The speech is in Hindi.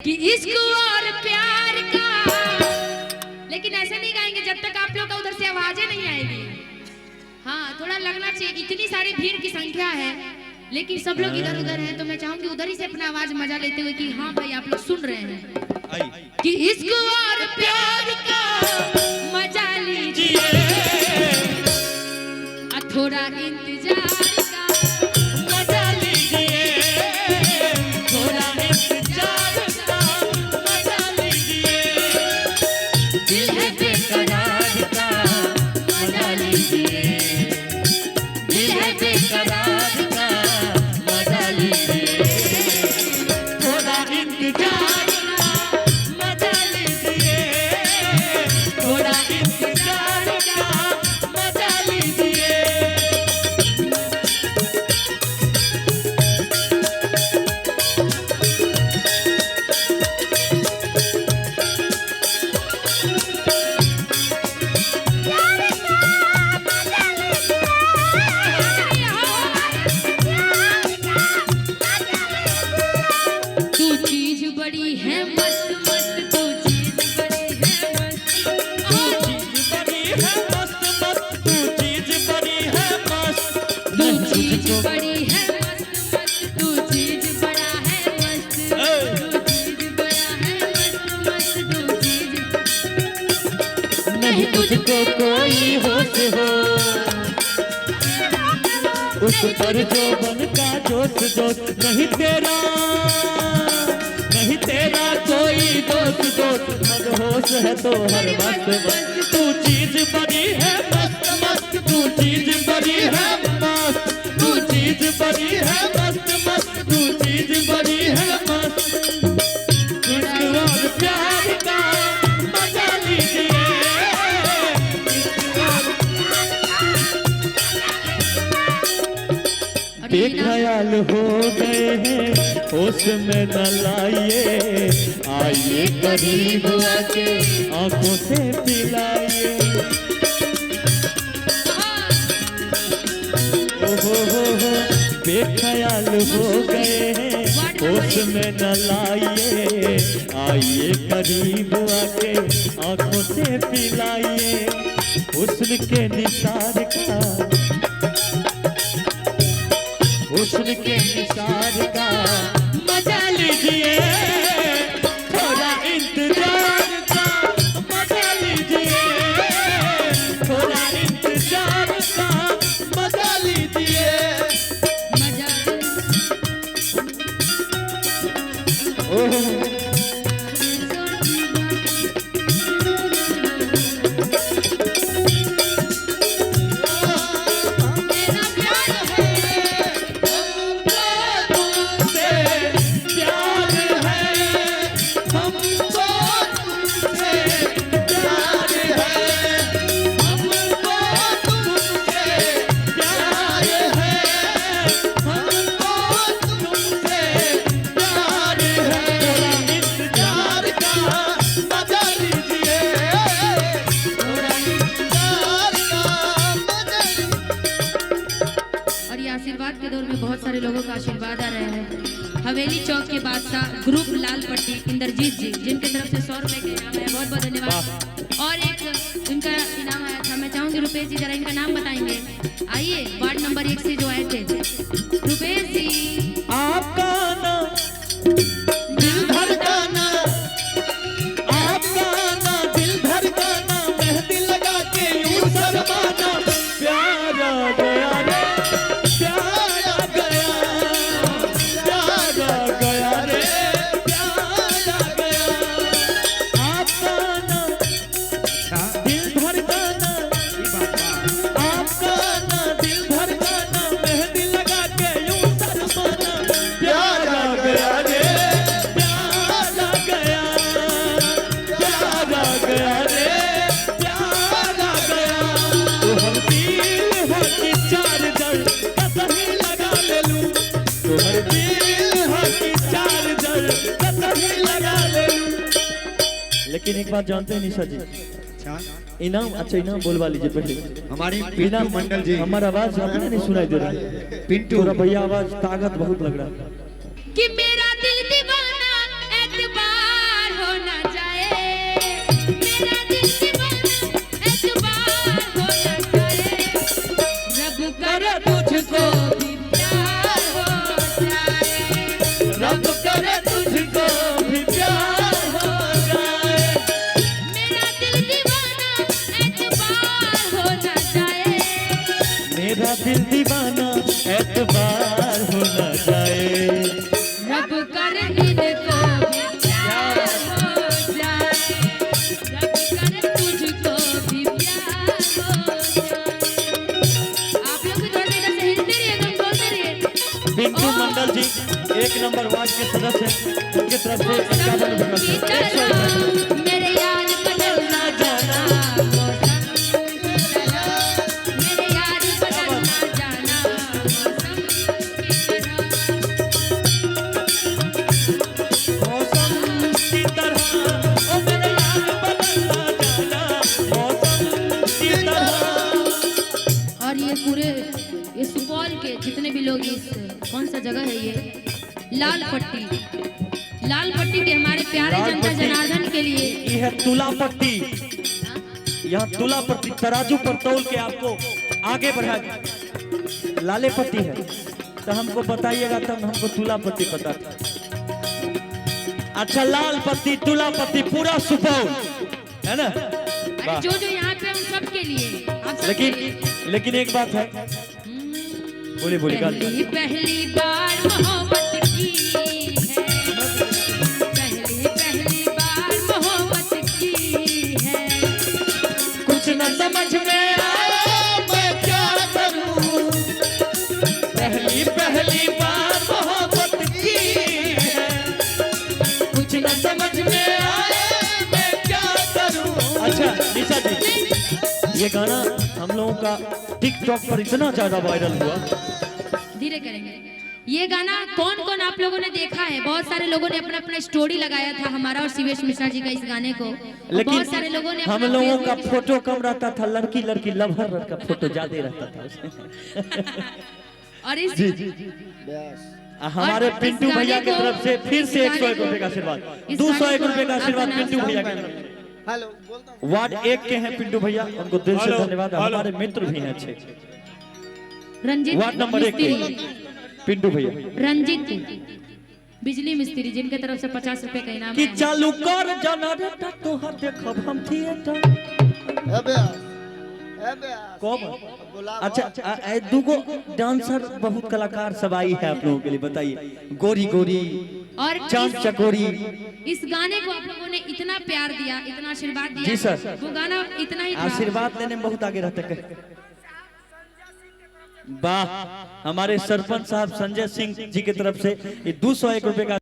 कि इश्क और प्यार का, लेकिन ऐसे नहीं गाएंगे जब तक आप लोग का उधर से आवाजें नहीं आएगी। हाँ, थोड़ा लगना चाहिए। इतनी सारी भीड़ की संख्या है लेकिन सब लोग इधर उधर हैं, तो मैं चाहूंगी उधर ही से अपना आवाज मजा लेते हुए कि हाँ भाई आप लोग सुन रहे हैं कि इश्क और प्यार का मजा लीजिए, थोड़ा इंतजार का मजा लीजिए, थोड़ा इंतजार का मजा लीजिए, दिल है बेकरार का मजा लीजिए, दिल है बेकरार का मजा लीजिए, थोड़ा इंतजार का मजा लीजिए, थोड़ा इंतजार का मजा लीजिए। बड़ी है मस्त मस्त, तू चीज बड़ी है मस्त, तू चीज बड़ी है मस्त मस्त, तू चीज बड़ी है मस्त, तू चीज बड़ी है मस्त मस्त, तू चीज बड़ा है मस्त, तू चीज बड़ा है मस्त मस्त, तू चीज नहीं तुझको कोई होश हो, उस पर जो बन का जोश जोश नहीं तेरा, नहीं तेरा कोई दोस्त दोस्त, मदहोश है तो हर वक्त मस्त, तू चीज बड़ी है मस्त मस्त, तू चीज बड़ी है मस्त, तू चीज बड़ी है मस्त मस्त, तू चीज बड़ी है मस्त, इश्क और प्यार का मजा लीजिए, बेख्याल हो गए हैं होश में न लाइए, आइए करीब आके आंखों से पिलाइए, हो बेख्याल हो गए हैं होश में न लाइए, आइए करीब आके आंखों से पिलाइए, हुस्न के निसार का, हुस्न के निसार का मजा लीजिए, थोड़ा इंतजार का मजा लीजिए, थोड़ा इंतजार का मजा लीजिए, मजा आशीर्वाद के दौर में बहुत सारे लोगों का आशीर्वाद आ रहे हैं। हवेली चौक के बादशाह ग्रुप लाल पट्टी इंद्रजीत जी, जिनकी तरफ से 100 रुपए का इनाम है, बहुत बहुत धन्यवाद। और एक उनका इनाम आया था, मैं चाहूंगी रुपेश जी जरा इनका नाम बताएंगे। आइए, वार्ड नंबर 1 से जो आए थे, रुपेश जी। आपका नाम दिल धड़काना, आपका नाम दिल धड़काना, मेहंदी लगा के यूं शर्माना, प्यार आ गया रे, लेकिन एक बात जानते हैं निशा जी, इनाम अच्छा इनाम बोलवा लीजिए पहले। हमारी पिंटू मंडल जी, हमारा आवाज आपने नहीं सुनाई दे रहा। पिंटू भैया आवाज ताकत बहुत लग रहा है कि मेरा दिल दीवाना एतबार 1 नंबर वार्ड के सदस्य हैं, उनके तरफ से 51 बोनस है। 100 मेरे यार बदलना जाना मौसम की तरह, मेरे यार बदलना जाना मौसम की तरह। मौसम की तरह, ओ मेरे यार बदलना जाना मौसम की तरह। और ये पूरे ये सुपौल के जितने भी लोग इस कौन सा जगह है ये लाल पट्टी के हमारे प्यारे जनता जनार्दन के लिए ये है तुला पट्टी। यहाँ तुला पट्टी तराजू पर तौल के आपको आगे बढ़ा। लाले पट्टी है तो हमको बताइएगा तब हमको तुला पट्टी पता था। अच्छा लाल पट्टी तुला पट्टी पूरा सुपौल है ना। अरे जो यहाँ पे हम सब के लिए आप सब लेकिन एक बात है, बोली पहली बार मोहब्बत की है, पहली बार मोहब्बत की है। कुछ न समझ में आया मैं क्या करूं, पहली बार मोहब्बत की है। कुछ न समझ में आया मैं क्या करूं। अच्छा निशा जी, ये गाना हम लोगों का टिकटॉक पर इतना ज्यादा वायरल हुआ। धीरे करेंगे। ये गाना कौन कौन आप लोगों ने देखा है? बहुत सारे लोगों ने अपना अपना स्टोरी लगाया था हमारा और शिवेश मिश्रा जी का इस गाने को। लेकिन बहुत सारे लोगों ने हम लोगों का फोटो कम रहता था, लड़की लवर का फोटो ज्यादा रहता था उसमें। और इस हमारे पिंटू भैया की तरफ से फिर से 101 रुपए का आशीर्वाद, 201 रुपए का आशीर्वाद पिंटू भैया की तरफ। वार्ड 1 के हैं पिंटू भैया, उनको दिल से धन्यवाद। हमारे मित्र भी हैं अच्छे। रंजीत वार्ड नंबर 1 पिंटू भैया, रंजीत बिजली मिस्त्री, जिनके तरफ से 50 रुपए का इनाम कि है। चालू कर जनरेटर तोहर देखब हम थिएटर। कब? अच्छा दुगो डांसर बहुत कलाकार सब आई है आप लोगों के लिए, बताइए। गोरी और चांद चकोरी। इस गाने को आप लोगों ने इतना प्यार दिया, इतना आशीर्वाद दिया। जी सर। वो गाना इतना ही था। आशीर्वाद लेने में बहुत आगे रहते हैं। वाह, हमारे सरपंच साहब संजय सिंह जी की तरफ से 201 रुपए का